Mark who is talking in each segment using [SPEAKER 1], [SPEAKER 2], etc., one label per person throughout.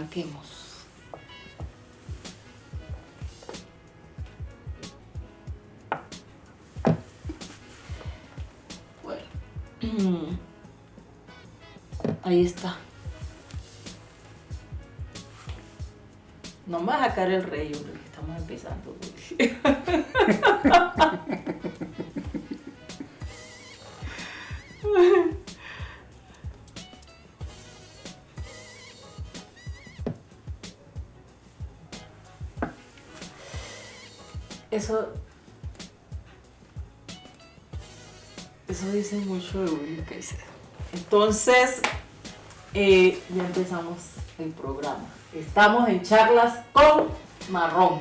[SPEAKER 1] arranquemos. Bueno, ahí está. No me vas a sacar el rey, hombre, que estamos empezando. Eso dice mucho de Willy Caicedo. Entonces, ya empezamos el programa. Estamos en Charlas con Marrón.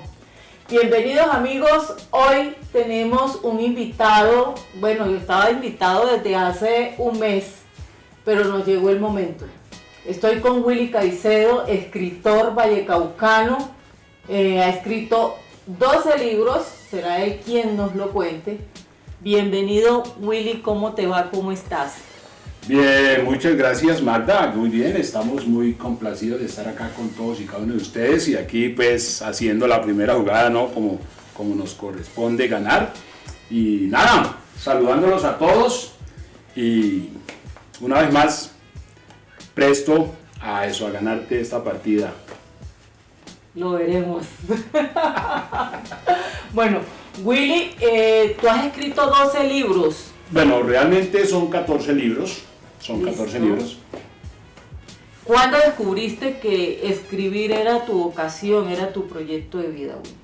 [SPEAKER 1] Bienvenidos amigos, hoy tenemos un invitado, bueno, yo estaba invitado desde hace un mes, pero nos llegó el momento. Estoy con Willy Caicedo, escritor vallecaucano, ha escrito 12 libros, será él quien nos lo cuente. Bienvenido Willy, ¿cómo te va? ¿Cómo estás?
[SPEAKER 2] Bien, muchas gracias Magda, muy bien, estamos muy complacidos de estar acá con todos y cada uno de ustedes y aquí pues haciendo la primera jugada, ¿no? Como nos corresponde ganar y nada, saludándolos a todos y una vez más presto a eso, a ganarte esta partida.
[SPEAKER 1] Lo veremos. Bueno, Willy, tú has escrito 12 libros.
[SPEAKER 2] Bueno, realmente son 14 libros. Son
[SPEAKER 1] ¿Listo?
[SPEAKER 2] 14 libros.
[SPEAKER 1] ¿Cuándo descubriste que escribir era tu vocación, era tu proyecto de vida, Willy?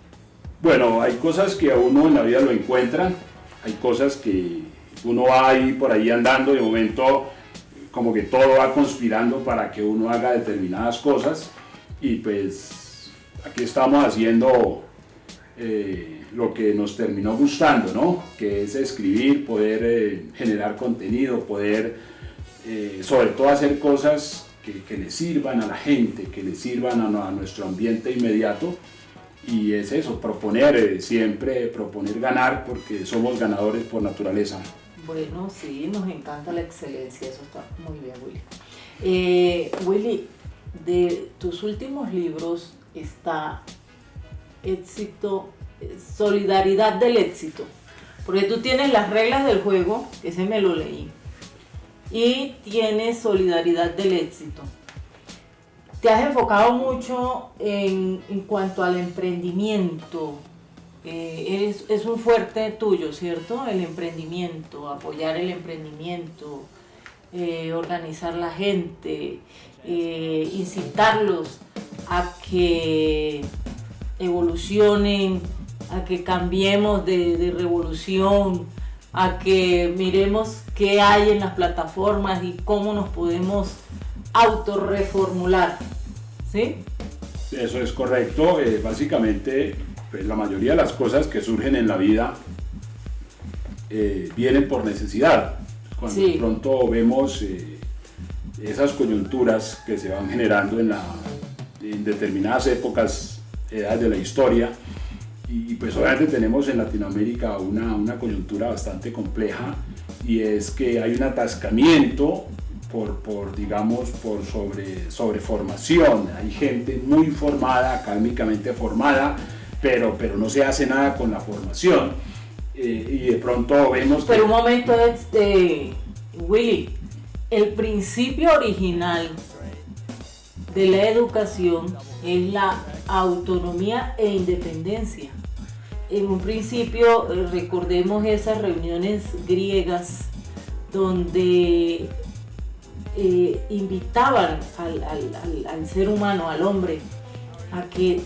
[SPEAKER 2] Bueno, hay cosas que a uno en la vida lo encuentran, hay cosas que uno va ahí por ahí andando, de momento como que todo va conspirando para que uno haga determinadas cosas y pues aquí estamos haciendo lo que nos terminó gustando, ¿no? Que es escribir, poder generar contenido, poder sobre todo hacer cosas que le sirvan a la gente, que le sirvan a nuestro ambiente inmediato. Y es eso, proponer, siempre proponer ganar, porque somos ganadores por naturaleza.
[SPEAKER 1] Bueno, sí, nos encanta la excelencia, eso está muy bien, Willy. Willy, de tus últimos libros está Éxito, Solidaridad del Éxito, porque tú tienes Las Reglas del Juego, que ese me lo leí, y tienes Solidaridad del Éxito. Te has enfocado mucho en cuanto al emprendimiento, es un fuerte tuyo, ¿cierto? El emprendimiento, apoyar el emprendimiento, organizar la gente, incitarlos a que evolucionen, a que cambiemos de revolución, a que miremos qué hay en las plataformas y cómo nos podemos autorreformular, ¿sí?
[SPEAKER 2] Eso es correcto, básicamente pues, la mayoría de las cosas que surgen en la vida vienen por necesidad. Cuando
[SPEAKER 1] Sí.
[SPEAKER 2] de pronto vemos esas coyunturas que se van generando en determinadas épocas, edades de la historia, y pues obviamente tenemos en Latinoamérica una coyuntura bastante compleja y es que hay un atascamiento por sobreformación. Hay gente muy formada, académicamente formada, pero no se hace nada con la formación y de pronto vemos
[SPEAKER 1] Pero un momento, Willy, el principio original de la educación es la autonomía e independencia. En un principio, recordemos esas reuniones griegas donde invitaban al ser humano, al hombre, a que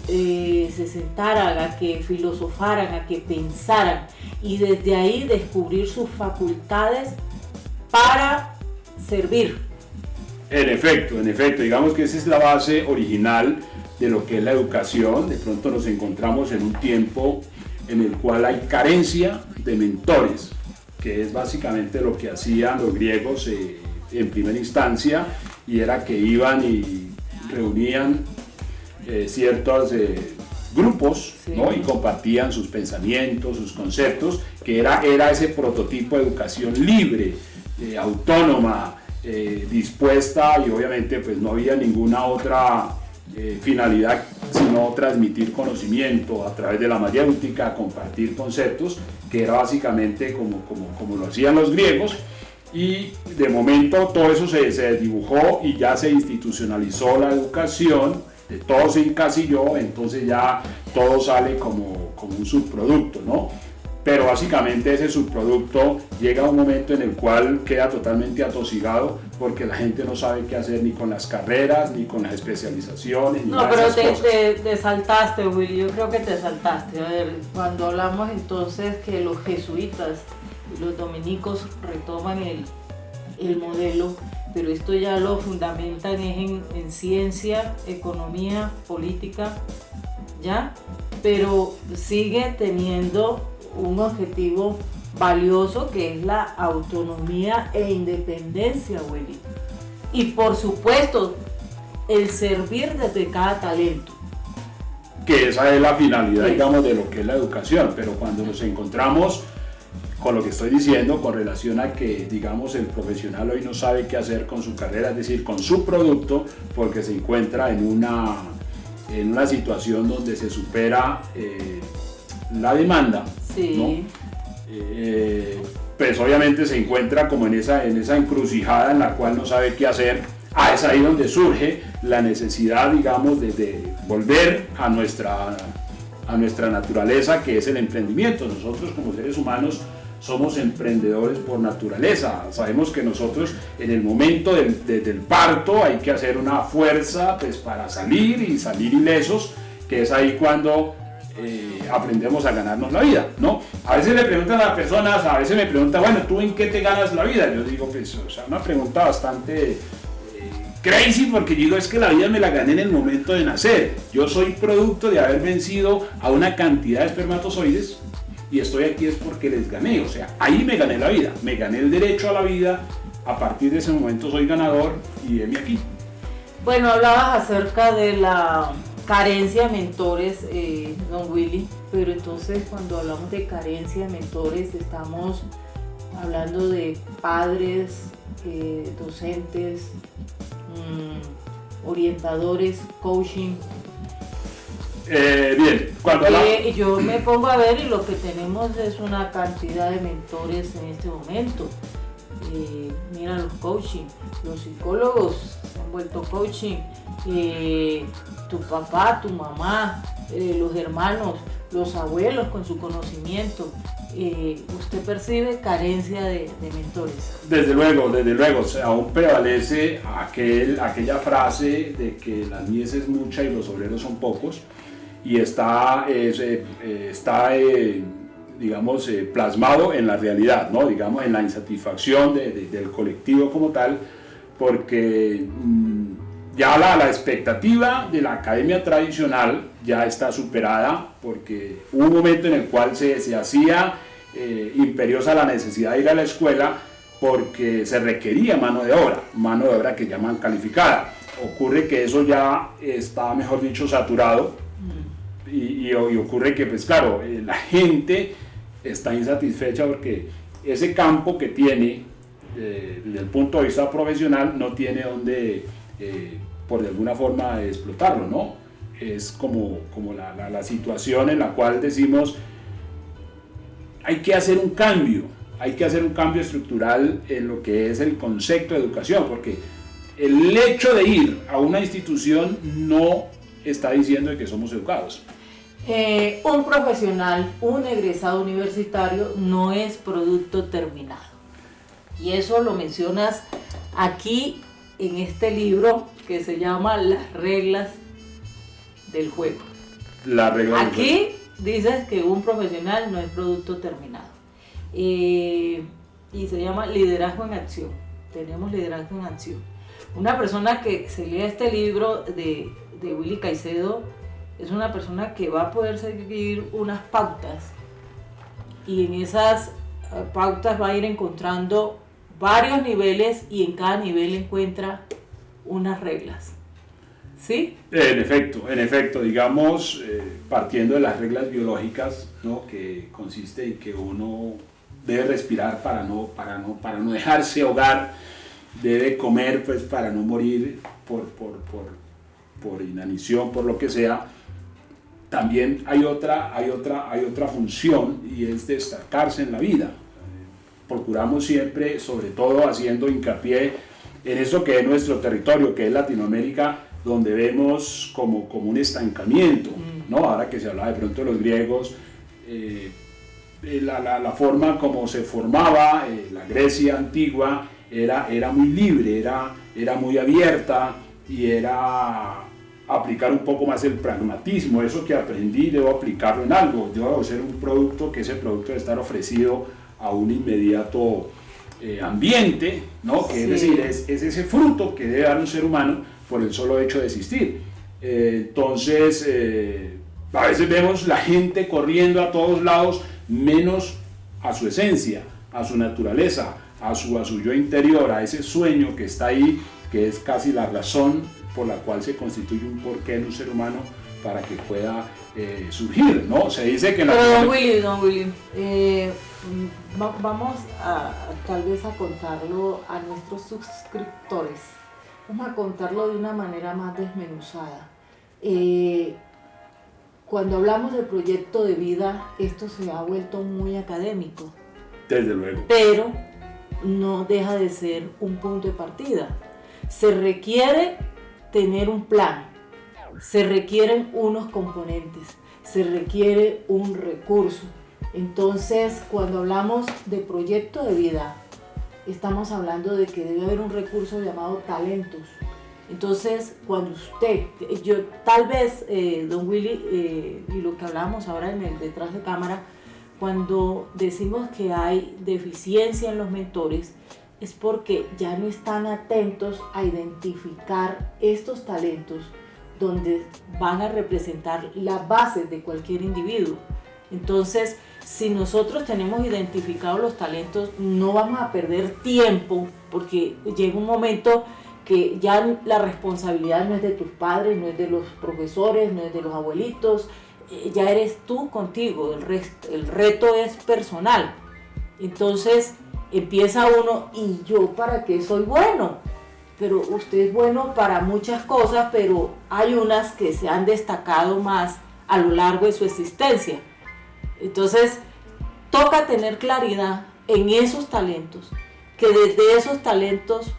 [SPEAKER 1] se sentaran, a que filosofaran, a que pensaran y desde ahí descubrir sus facultades para servir.
[SPEAKER 2] En efecto, digamos que esa es la base original de lo que es la educación. De pronto nos encontramos en un tiempo en el cual hay carencia de mentores, que es básicamente lo que hacían los griegos en primera instancia, y era que iban y reunían ciertos grupos,
[SPEAKER 1] sí,
[SPEAKER 2] ¿no? Y compartían sus pensamientos, sus conceptos, que era ese prototipo de educación libre, autónoma, dispuesta, y obviamente pues no había ninguna otra finalidad sino transmitir conocimiento a través de la mayéutica, compartir conceptos, que era básicamente como lo hacían los griegos, y de momento todo eso se desdibujó y ya se institucionalizó la educación, todo se encasilló, entonces ya todo sale como un subproducto, ¿no? Pero básicamente ese subproducto llega a un momento en el cual queda totalmente atosigado porque la gente no sabe qué hacer ni con las carreras, ni con las especializaciones, ni
[SPEAKER 1] No,
[SPEAKER 2] nada
[SPEAKER 1] pero
[SPEAKER 2] de esas cosas.
[SPEAKER 1] te saltaste, Willy, yo creo que te saltaste. A ver, cuando hablamos entonces que los jesuitas y los dominicos retoman el modelo, pero esto ya lo fundamentan en ciencia, economía, política, ¿ya? Pero sigue teniendo un objetivo valioso que es la autonomía e independencia, Willy. Y por supuesto, el servir desde cada talento.
[SPEAKER 2] Que esa es la finalidad,
[SPEAKER 1] Sí.
[SPEAKER 2] digamos, de lo que es la educación, pero cuando nos encontramos con lo que estoy diciendo, con relación a que, digamos, el profesional hoy no sabe qué hacer con su carrera, es decir, con su producto, porque se encuentra en una situación donde se supera la demanda,
[SPEAKER 1] Sí.
[SPEAKER 2] ¿no? Pues obviamente se encuentra como en esa encrucijada en la cual no sabe qué hacer. Es ahí donde surge la necesidad, digamos, de volver a nuestra naturaleza, que es el emprendimiento. Nosotros como seres humanos somos emprendedores por naturaleza. Sabemos que nosotros en el momento del parto hay que hacer una fuerza pues, para salir ilesos, que es ahí cuando aprendemos a ganarnos la vida, ¿no? A veces le preguntan a las personas, a veces me preguntan, bueno, ¿tú en qué te ganas la vida? Yo digo, pues, o sea, una pregunta bastante crazy, porque digo, es que la vida me la gané en el momento de nacer. Yo soy producto de haber vencido a una cantidad de espermatozoides y estoy aquí es porque les gané, o sea, ahí me gané la vida, me gané el derecho a la vida, a partir de ese momento soy ganador y heme aquí.
[SPEAKER 1] Bueno, hablabas acerca de la carencia de mentores, don Willy, pero entonces cuando hablamos de carencia de mentores estamos hablando de padres, docentes, orientadores, coaching.
[SPEAKER 2] Bien, cuando
[SPEAKER 1] Yo me pongo a ver y lo que tenemos es una cantidad de mentores en este momento. Mira los coaching, los psicólogos se han vuelto coaching, tu papá, tu mamá, los hermanos, los abuelos con su conocimiento. ¿Usted percibe carencia de mentores?
[SPEAKER 2] Desde luego, o sea, aún prevalece aquella frase de que la mies es mucha y los obreros son pocos, y está digamos, plasmado en la realidad, ¿no? Digamos, en la insatisfacción del colectivo como tal, porque ya la expectativa de la academia tradicional ya está superada, porque hubo un momento en el cual se hacía imperiosa la necesidad de ir a la escuela porque se requería mano de obra que llaman calificada. Ocurre que eso ya está, mejor dicho, saturado, y ocurre que, pues claro, la gente está insatisfecha porque ese campo que tiene desde el punto de vista profesional no tiene donde, por de alguna forma, explotarlo, ¿no? Es como la situación en la cual decimos, hay que hacer un cambio estructural en lo que es el concepto de educación, porque el hecho de ir a una institución no está diciendo que somos educados.
[SPEAKER 1] Un profesional, un egresado universitario no es producto terminado. Y eso lo mencionas aquí en este libro que se llama Las reglas del juego. Aquí dices que un profesional no es producto terminado. Y se llama Liderazgo en Acción. Tenemos liderazgo en acción. Una persona que se lea este libro de Willy Caicedo es una persona que va a poder seguir unas pautas, y en esas pautas va a ir encontrando varios niveles, y en cada nivel encuentra unas reglas. ¿Sí?
[SPEAKER 2] En efecto, digamos, partiendo de las reglas biológicas, ¿no? Que consiste en que uno debe respirar para no dejarse ahogar, debe comer pues para no morir por inanición, por lo que sea, también hay otra función, y es destacarse en la vida. Procuramos siempre, sobre todo haciendo hincapié en eso que es nuestro territorio, que es Latinoamérica, donde vemos como un estancamiento, ¿no? Ahora que se habla de pronto de los griegos, la forma como se formaba la Grecia antigua era muy libre, era muy abierta, y era aplicar un poco más el pragmatismo. Eso que aprendí debo aplicarlo en algo, debo ser un producto, que ese producto debe estar ofrecido a un inmediato ambiente, ¿no? Que sí. Es decir, es ese fruto que debe dar un ser humano por el solo hecho de existir. Entonces, a veces vemos la gente corriendo a todos lados, menos a su esencia, a su naturaleza, a su yo interior, a ese sueño que está ahí, que es casi la razón por la cual se constituye un porqué en un ser humano para que pueda surgir, ¿no? Se dice que...
[SPEAKER 1] Pero don Willy, vamos a tal vez a contarlo a nuestros suscriptores, vamos a contarlo de una manera más desmenuzada. Cuando hablamos de proyecto de vida, esto se ha vuelto muy académico.
[SPEAKER 2] Desde luego.
[SPEAKER 1] Pero no deja de ser un punto de partida. Se requiere tener un plan, se requieren unos componentes, se requiere un recurso. Entonces, cuando hablamos de proyecto de vida, estamos hablando de que debe haber un recurso llamado talentos. Entonces, cuando usted, yo tal vez, don Willy, y lo que hablamos ahora en el detrás de cámara, cuando decimos que hay deficiencia en los mentores, es porque ya no están atentos a identificar estos talentos donde van a representar las bases de cualquier individuo. Entonces, si nosotros tenemos identificados los talentos, no vamos a perder tiempo, porque llega un momento que ya la responsabilidad no es de tus padres, no es de los profesores, no es de los abuelitos, ya eres tú contigo, el reto es personal. Entonces empieza uno, ¿y yo para qué soy bueno? Pero usted es bueno para muchas cosas, pero hay unas que se han destacado más a lo largo de su existencia. Entonces toca tener claridad en esos talentos, que desde esos talentos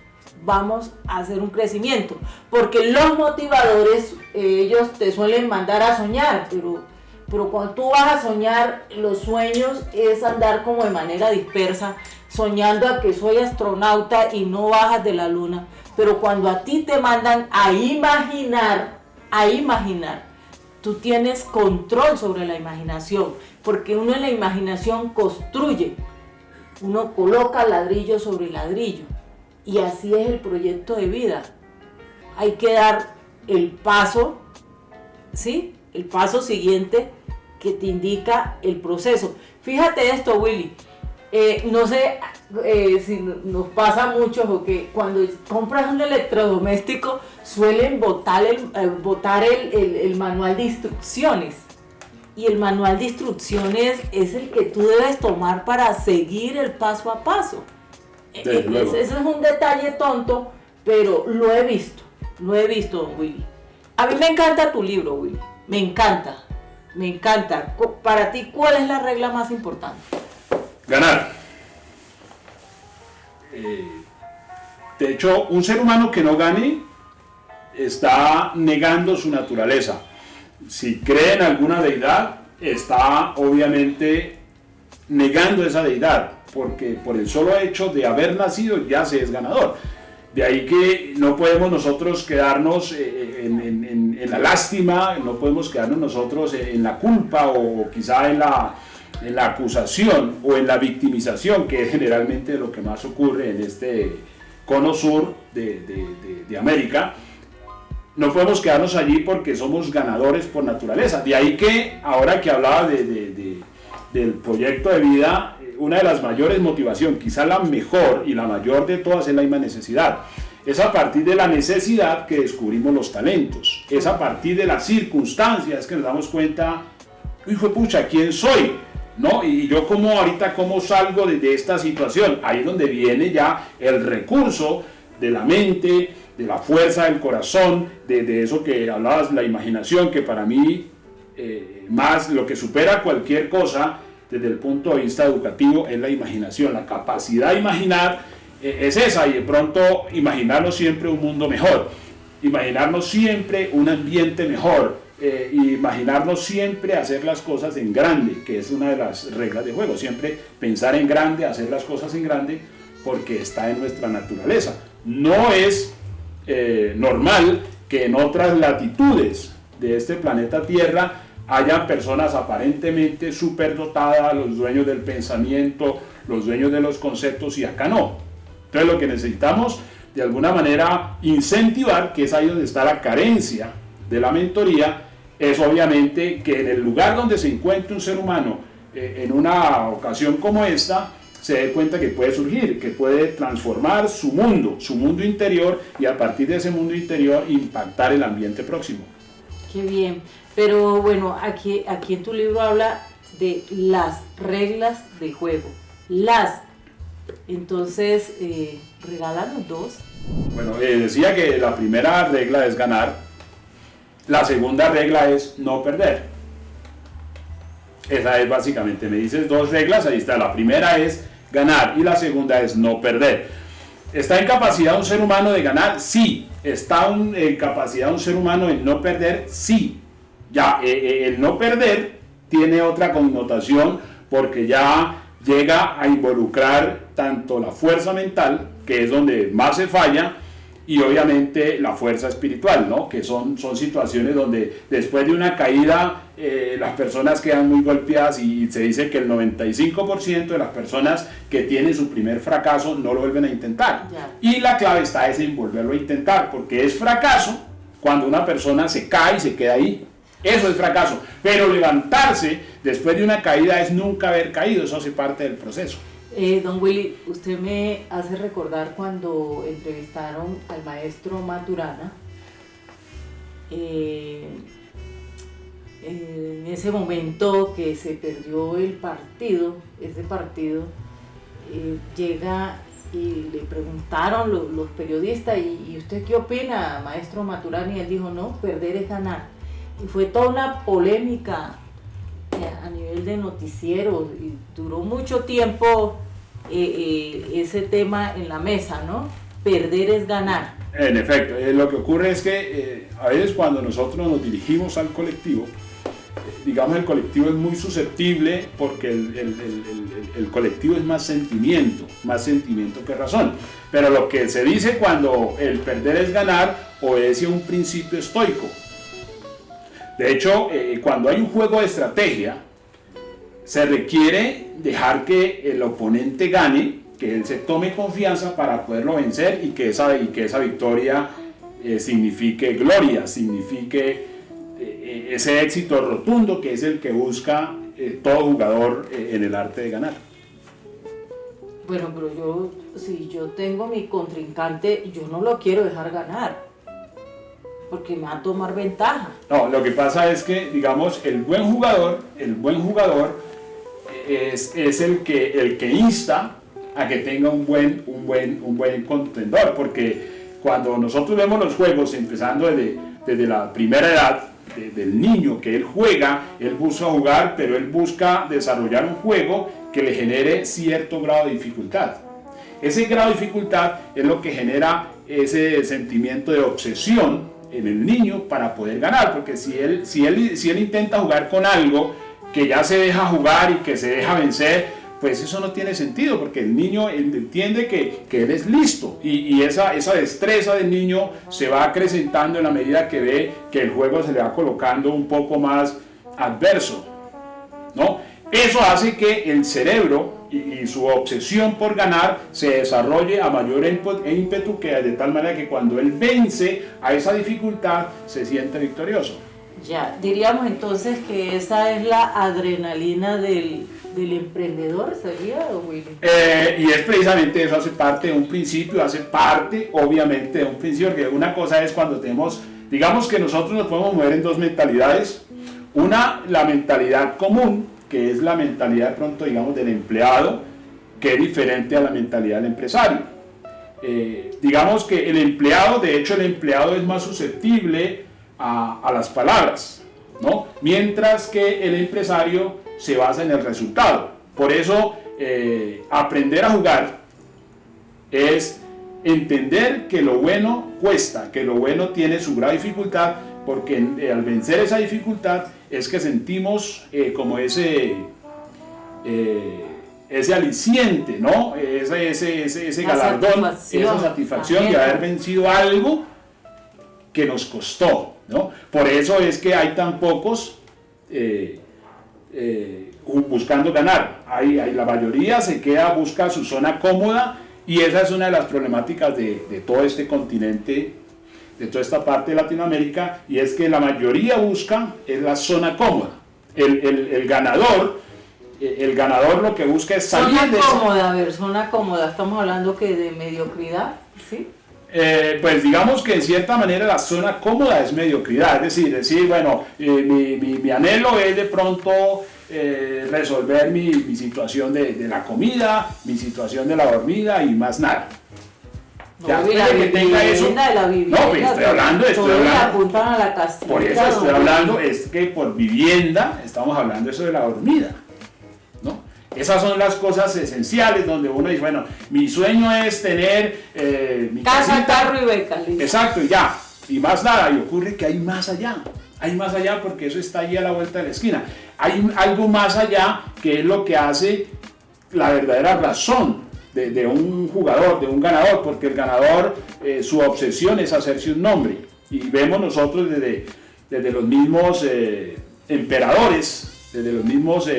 [SPEAKER 1] vamos a hacer un crecimiento, porque los motivadores, ellos te suelen mandar a soñar, pero cuando tú vas a soñar, los sueños es andar como de manera dispersa, soñando a que soy astronauta y no bajas de la luna. Pero cuando a ti te mandan a imaginar, tú tienes control sobre la imaginación, porque uno en la imaginación construye, uno coloca ladrillo sobre ladrillo. Y así es el proyecto de vida. Hay que dar el paso, ¿sí? El paso siguiente que te indica el proceso. Fíjate esto, Willy. No sé si nos pasa mucho, porque cuando compras un electrodoméstico suelen botar el manual de instrucciones. Y el manual de instrucciones es el que tú debes tomar para seguir el paso a paso. Ese es un detalle tonto, pero lo he visto, don Willy. A mí me encanta tu libro, Willy, me encanta. Para ti, ¿cuál es la regla más importante?
[SPEAKER 2] Ganar. De hecho, un ser humano que no gane está negando su naturaleza. Si cree en alguna deidad, está obviamente negando esa deidad, porque por el solo hecho de haber nacido ya se es ganador. De ahí que no podemos nosotros quedarnos en la lástima, no podemos quedarnos nosotros en la culpa, o quizá en la acusación o en la victimización, que es generalmente lo que más ocurre en este cono sur de América. No podemos quedarnos allí porque somos ganadores por naturaleza. De ahí que ahora que hablaba del proyecto de vida, una de las mayores motivaciones, quizá la mejor y la mayor de todas, es la misma necesidad. Es a partir de la necesidad que descubrimos los talentos. Es a partir de las circunstancias que nos damos cuenta, hijo de pucha, ¿quién soy? ¿No? Y yo cómo salgo de esta situación. Ahí es donde viene ya el recurso de la mente, de la fuerza del corazón, de eso que hablabas, la imaginación, que para mí más lo que supera cualquier cosa desde el punto de vista educativo es la imaginación, la capacidad de imaginar es esa, y de pronto imaginarnos siempre un mundo mejor, imaginarnos siempre un ambiente mejor, imaginarnos siempre hacer las cosas en grande, que es una de las reglas de juego, siempre pensar en grande, hacer las cosas en grande, porque está en nuestra naturaleza. No es normal que en otras latitudes de este planeta Tierra hayan personas aparentemente superdotadas, los dueños del pensamiento, los dueños de los conceptos, y acá no. Entonces lo que necesitamos de alguna manera incentivar, que es ahí donde está la carencia de la mentoría, es obviamente que en el lugar donde se encuentre un ser humano en una ocasión como esta, se dé cuenta que puede surgir, que puede transformar su mundo interior, y a partir de ese mundo interior impactar el ambiente próximo.
[SPEAKER 1] Qué bien, pero bueno, aquí en tu libro habla de las reglas de juego, entonces, regálanos dos.
[SPEAKER 2] Bueno, decía que la primera regla es ganar, la segunda regla es no perder. Esa es básicamente, me dices dos reglas, ahí está, la primera es ganar y la segunda es no perder. ¿Está en capacidad un ser humano de ganar? Sí. ¿Está en capacidad un ser humano de no perder? Sí. Ya, el no perder tiene otra connotación, porque ya llega a involucrar tanto la fuerza mental, que es donde más se falla, y obviamente la fuerza espiritual, ¿no? Que son situaciones donde después de una caída las personas quedan muy golpeadas, y se dice que el 95% de las personas que tienen su primer fracaso no lo vuelven a intentar.
[SPEAKER 1] Ya.
[SPEAKER 2] Y la clave está en volverlo a intentar, porque es fracaso cuando una persona se cae y se queda ahí. Eso es fracaso. Pero levantarse después de una caída es nunca haber caído, eso hace parte del proceso.
[SPEAKER 1] Don Willy, usted me hace recordar cuando entrevistaron al maestro Maturana, en ese momento que se perdió el partido, llega y le preguntaron los periodistas, ¿y usted qué opina, maestro Maturana? Y él dijo, no, perder es ganar. Y fue toda una polémica a nivel de noticieros, y duró mucho tiempo ese tema en la mesa, ¿no? Perder es ganar.
[SPEAKER 2] En efecto, lo que ocurre es que a veces cuando nosotros nos dirigimos al colectivo, digamos, el colectivo es muy susceptible, porque el colectivo es más sentimiento que razón. Pero lo que se dice cuando el perder es ganar obedece a un principio estoico. De hecho, cuando hay un juego de estrategia, se requiere dejar que el oponente gane, que él se tome confianza para poderlo vencer, y que esa victoria signifique gloria, signifique ese éxito rotundo, que es el que busca todo jugador en el arte de ganar.
[SPEAKER 1] Bueno, pero si yo tengo mi contrincante, yo no lo quiero dejar ganar, porque me va a tomar ventaja.
[SPEAKER 2] No, lo que pasa es que, digamos, el buen jugador es el que insta a que tenga un buen contendor, porque cuando nosotros vemos los juegos, empezando desde la primera edad, del niño, que él juega, él busca jugar, pero él busca desarrollar un juego que le genere cierto grado de dificultad. Ese grado de dificultad es lo que genera ese sentimiento de obsesión en el niño para poder ganar, porque si él intenta jugar con algo que ya se deja jugar y que se deja vencer, pues eso no tiene sentido, porque el niño entiende que él es listo, y esa destreza del niño se va acrecentando en la medida que ve que el juego se le va colocando un poco más adverso, ¿no? Eso hace que el cerebro y su obsesión por ganar se desarrolle a mayor ímpetu, que de tal manera que cuando él vence a esa dificultad se siente victorioso.
[SPEAKER 1] Ya, diríamos entonces que esa es la adrenalina del emprendedor, ¿sería, Willy?
[SPEAKER 2] Y es precisamente eso, hace parte de un principio, obviamente de un principio, porque una cosa es cuando tenemos, digamos que nosotros nos podemos mover en dos mentalidades. Una, la mentalidad común, que es la mentalidad de pronto, digamos, del empleado, que es diferente a la mentalidad del empresario. digamos que el empleado, de hecho el empleado es más susceptible a las palabras, ¿no? Mientras que el empresario se basa en el resultado. Por eso aprender a jugar es entender que lo bueno cuesta, que lo bueno tiene su gran dificultad, porque al vencer esa dificultad es que sentimos como ese aliciente, ¿no? Ese galardón, esa satisfacción de haber vencido algo que nos costó, ¿no? Por eso es que hay tan pocos buscando ganar. La mayoría se busca su zona cómoda, y esa es una de las problemáticas de todo este continente, de toda esta parte de Latinoamérica, y es que la mayoría busca es la zona cómoda. El ganador lo que busca es salir
[SPEAKER 1] zona
[SPEAKER 2] de
[SPEAKER 1] cómoda. A ver, zona cómoda, estamos hablando que de mediocridad, ¿sí?
[SPEAKER 2] Pues digamos que en cierta manera la zona cómoda es mediocridad, es decir, bueno, mi anhelo es de pronto resolver mi situación de la comida, mi situación de la dormida y más nada.
[SPEAKER 1] Ya, no, la que tenga eso,
[SPEAKER 2] de la vivienda, no, pues estoy hablando.
[SPEAKER 1] A la casita,
[SPEAKER 2] por eso estoy hablando, es que por vivienda estamos hablando eso de la dormida, ¿no? Esas son las cosas esenciales donde uno dice, bueno, mi sueño es tener mi
[SPEAKER 1] casa, carro y beca.
[SPEAKER 2] Exacto, y ya, y más nada, y ocurre que hay más allá porque eso está allí a la vuelta de la esquina. Hay algo más allá que es lo que hace la verdadera razón de un jugador, de un ganador, porque el ganador, su obsesión es hacerse un nombre, y vemos nosotros desde los mismos emperadores, desde los mismos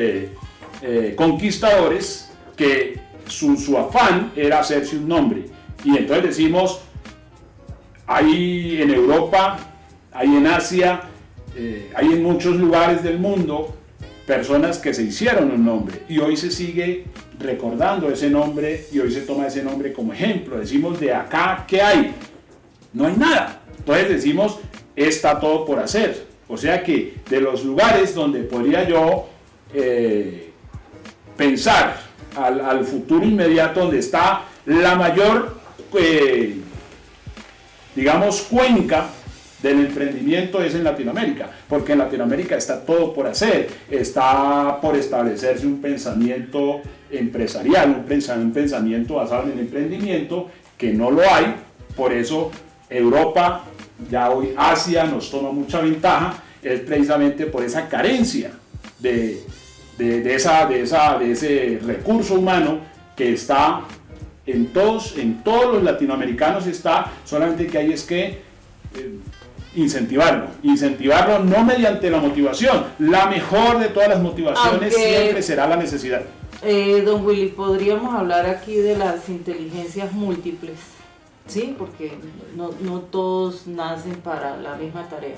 [SPEAKER 2] conquistadores, que su afán era hacerse un nombre, y entonces decimos, hay en Europa, hay en Asia, hay en muchos lugares del mundo personas que se hicieron un nombre, y hoy se sigue recordando ese nombre, y hoy se toma ese nombre como ejemplo. Decimos, de acá, ¿qué hay? No hay nada. Entonces decimos, está todo por hacer. O sea que de los lugares donde podría yo pensar al futuro inmediato, donde está la mayor, digamos, cuenca del emprendimiento, es en Latinoamérica, porque en Latinoamérica está todo por hacer, está por establecerse un pensamiento empresarial, un pensamiento basado en el emprendimiento, que no lo hay. Por eso Europa, ya hoy Asia nos toma mucha ventaja, es precisamente por esa carencia de ese recurso humano que está en todos los latinoamericanos, está, solamente que hay es que incentivarlo no mediante la motivación. La mejor de todas las motivaciones siempre será la necesidad.
[SPEAKER 1] Don Willy, podríamos hablar aquí de las inteligencias múltiples, ¿sí? Porque no todos nacen para la misma tarea.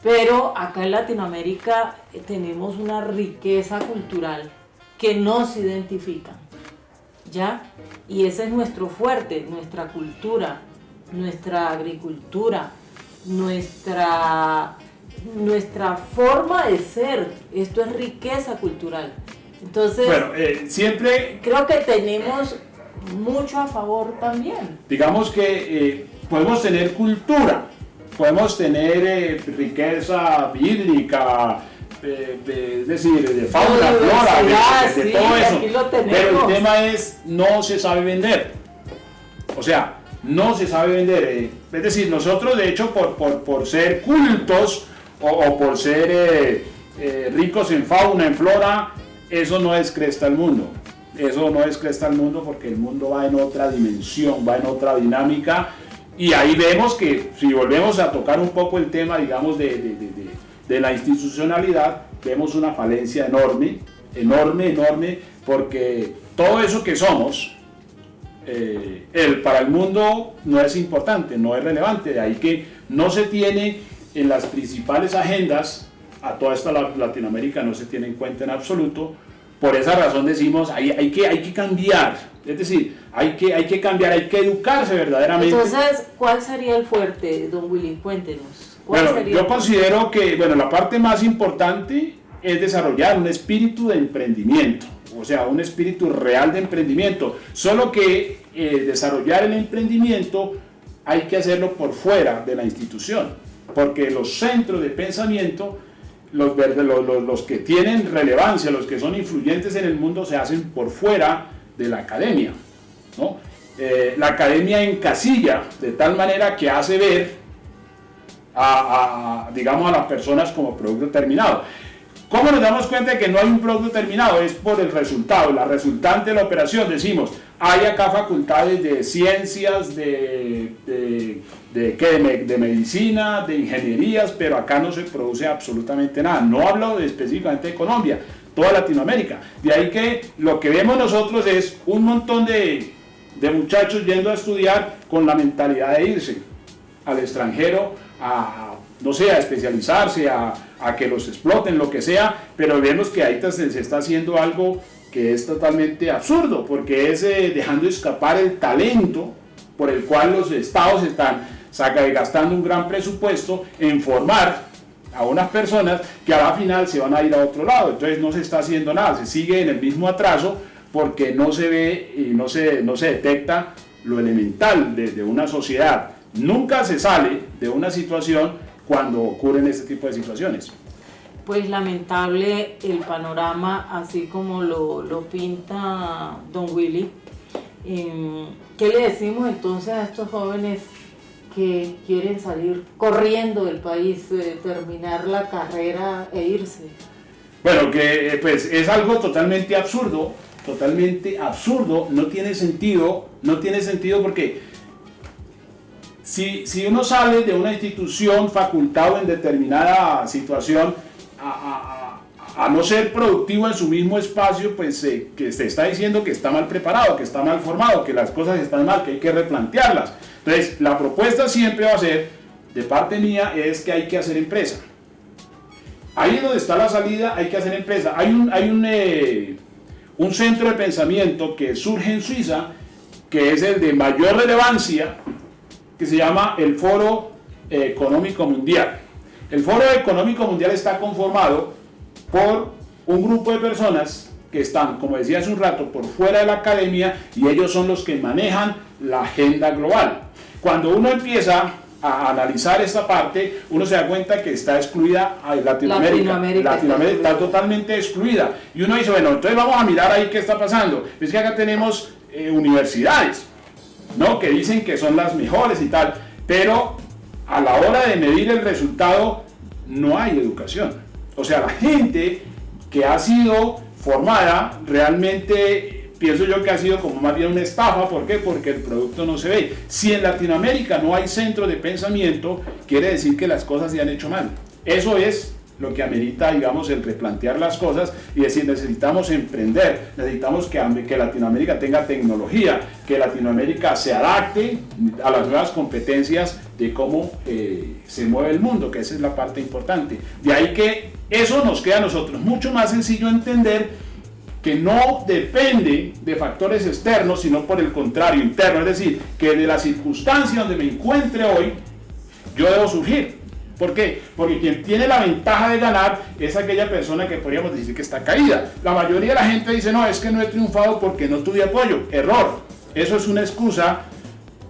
[SPEAKER 1] Pero acá en Latinoamérica tenemos una riqueza cultural que nos identifica, ¿ya? Y ese es nuestro fuerte, nuestra cultura, nuestra agricultura, nuestra forma de ser. Esto es riqueza cultural. Entonces,
[SPEAKER 2] bueno, siempre
[SPEAKER 1] creo que tenemos mucho a favor también.
[SPEAKER 2] Digamos que podemos tener cultura, podemos tener riqueza hídrica, es decir, de fauna, flora, de todo eso, pero el tema es, no se sabe vender. O sea, no se sabe vender. Es decir, nosotros de hecho por ser cultos o por ser ricos en fauna, en flora, eso no es cresta al mundo. Eso no es cresta al mundo, porque el mundo va en otra dimensión, va en otra dinámica, y ahí vemos que si volvemos a tocar un poco el tema, digamos, de la institucionalidad, vemos una falencia enorme, porque todo eso que somos, para el mundo no es importante, no es relevante, de ahí que no se tiene en las principales agendas, a toda esta Latinoamérica no se tiene en cuenta en absoluto. Por esa razón decimos, hay que cambiar, es decir, hay que cambiar, hay que educarse verdaderamente.
[SPEAKER 1] Entonces, ¿cuál sería el fuerte, don Willy? Cuéntenos.
[SPEAKER 2] Bueno, yo considero que la parte más importante es desarrollar un espíritu de emprendimiento, o sea, un espíritu real de emprendimiento, solo que desarrollar el emprendimiento hay que hacerlo por fuera de la institución, porque los centros de pensamiento, los que tienen relevancia, los que son influyentes en el mundo, se hacen por fuera de la academia, ¿no? La academia encasilla de tal manera que hace ver digamos, a las personas como producto terminado. ¿Cómo nos damos cuenta de que no hay un producto terminado? Es por el resultado, la resultante de la operación. Decimos, hay acá facultades de ciencias, de medicina, de ingenierías, pero acá no se produce absolutamente nada. No hablo específicamente de Colombia, toda Latinoamérica. De ahí que lo que vemos nosotros es un montón de muchachos yendo a estudiar con la mentalidad de irse al extranjero, no sé, a especializarse, a que los exploten, lo que sea, pero vemos que ahí se está haciendo algo que es totalmente absurdo, porque es dejando escapar el talento por el cual los estados están gastando un gran presupuesto en formar a unas personas que a la final se van a ir a otro lado. Entonces no se está haciendo nada, se sigue en el mismo atraso porque no se ve y no se detecta lo elemental de una sociedad. Nunca se sale de una situación cuando ocurren este tipo de situaciones.
[SPEAKER 1] Pues lamentable el panorama así como lo pinta don Willy. ¿Qué le decimos entonces a estos jóvenes que quieren salir corriendo del país, terminar la carrera e irse?
[SPEAKER 2] Bueno, que pues es algo totalmente absurdo, no tiene sentido porque si uno sale de una institución facultado en determinada situación a no ser productivo en su mismo espacio, pues que se está diciendo que está mal preparado, que está mal formado, que las cosas están mal, que hay que replantearlas. Entonces, la propuesta siempre va a ser, de parte mía, es que hay que hacer empresa. Ahí es donde está la salida, hay que hacer empresa. Hay un centro de pensamiento que surge en Suiza, que es el de mayor relevancia, que se llama el Foro Económico Mundial. El Foro Económico Mundial está conformado por un grupo de personas que están, como decía hace un rato, por fuera de la academia, y ellos son los que manejan la agenda global. Cuando uno empieza a analizar esta parte, uno se da cuenta que está excluida a Latinoamérica está totalmente excluida. Y uno dice, bueno, entonces vamos a mirar ahí qué está pasando. Es que acá tenemos universidades, ¿no?, que dicen que son las mejores y tal, pero a la hora de medir el resultado no hay educación. O sea, la gente que ha sido formada realmente, pienso yo que ha sido como más bien una estafa. ¿Por qué? Porque el producto no se ve. Si en Latinoamérica no hay centro de pensamiento, quiere decir que las cosas se han hecho mal. Eso es lo que amerita, digamos, el replantear las cosas y decir, necesitamos emprender, necesitamos que Latinoamérica tenga tecnología, que Latinoamérica se adapte a las nuevas competencias de cómo se mueve el mundo, que esa es la parte importante. De ahí que eso nos queda a nosotros mucho más sencillo entender que no depende de factores externos, sino por el contrario, interno, es decir, que de la circunstancia donde me encuentre hoy, yo debo surgir. ¿Por qué? Porque quien tiene la ventaja de ganar es aquella persona que podríamos decir que está caída. La mayoría de la gente dice, no, es que no he triunfado porque no tuve apoyo. Error. Eso es una excusa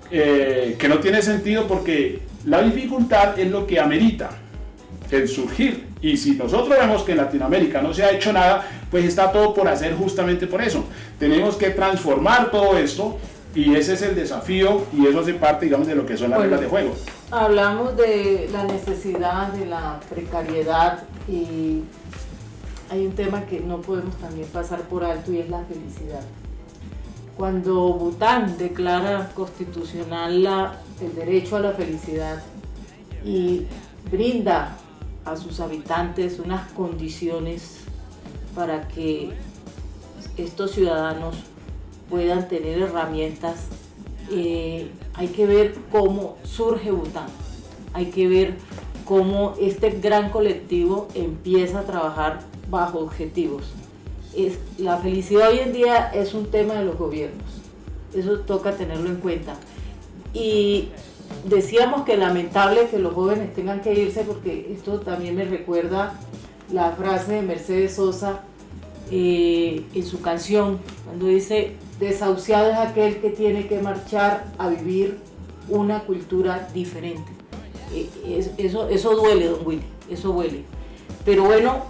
[SPEAKER 2] que no tiene sentido, porque la dificultad es lo que amerita el surgir. Y si nosotros vemos que en Latinoamérica no se ha hecho nada, pues está todo por hacer justamente por eso. Tenemos que transformar todo esto. Y ese es el desafío, y eso hace parte, digamos, de lo que son las reglas de juego.
[SPEAKER 1] Hablamos de la necesidad, de la precariedad, y hay un tema que no podemos también pasar por alto, y es la felicidad. Cuando Bután declara constitucional el derecho a la felicidad y brinda a sus habitantes unas condiciones para que estos ciudadanos puedan tener herramientas, hay que ver cómo surge Bután, hay que ver cómo este gran colectivo empieza a trabajar bajo objetivos. La felicidad hoy en día es un tema de los gobiernos, eso toca tenerlo en cuenta. Y decíamos que lamentable que los jóvenes tengan que irse, porque esto también me recuerda la frase de Mercedes Sosa en su canción, cuando dice: desahuciado es aquel que tiene que marchar a vivir una cultura diferente. Eso duele, don Willy, eso duele. Pero bueno,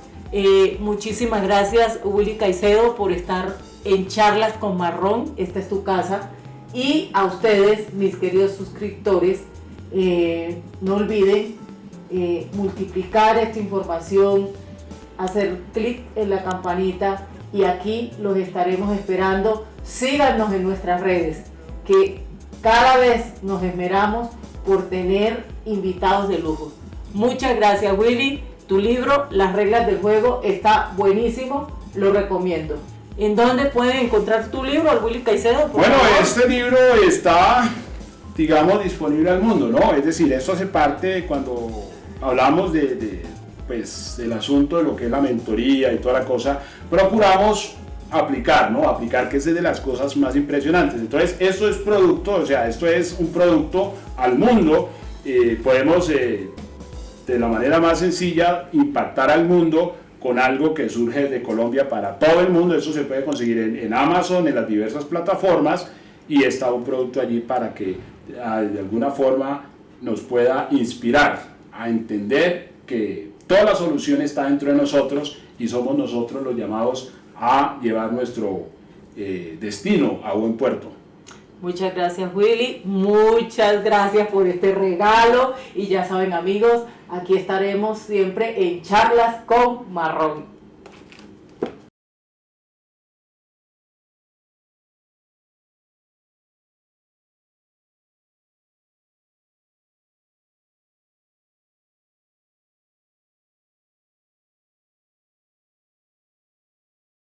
[SPEAKER 1] muchísimas gracias, Willy Caicedo, por estar en Charlas con Marrón. Esta es tu casa. Y a ustedes, mis queridos suscriptores, no olviden multiplicar esta información, hacer clic en la campanita, y aquí los estaremos esperando. Síganos en nuestras redes, que cada vez nos esmeramos por tener invitados de lujo. Muchas gracias, Willy. Tu libro, Las reglas del juego, está buenísimo, lo recomiendo. ¿En dónde pueden encontrar tu libro, Willy Caicedo?
[SPEAKER 2] Bueno, este libro está, digamos, disponible al mundo, ¿no? Es decir, esto hace parte, cuando hablamos pues, del asunto de lo que es la mentoría y toda la cosa, procuramos aplicar, ¿no? Aplicar, que es de las cosas más impresionantes. Entonces, esto es producto, o sea, esto es un producto al mundo. Podemos, de la manera más sencilla, impactar al mundo con algo que surge de Colombia para todo el mundo. Eso se puede conseguir en Amazon, en las diversas plataformas, y está un producto allí para que de alguna forma nos pueda inspirar a entender que toda la solución está dentro de nosotros, y somos nosotros los llamados a llevar nuestro destino a buen puerto.
[SPEAKER 1] Muchas gracias, Willy, muchas gracias por este regalo, y ya saben, amigos, aquí estaremos siempre en Charlas con Marrón.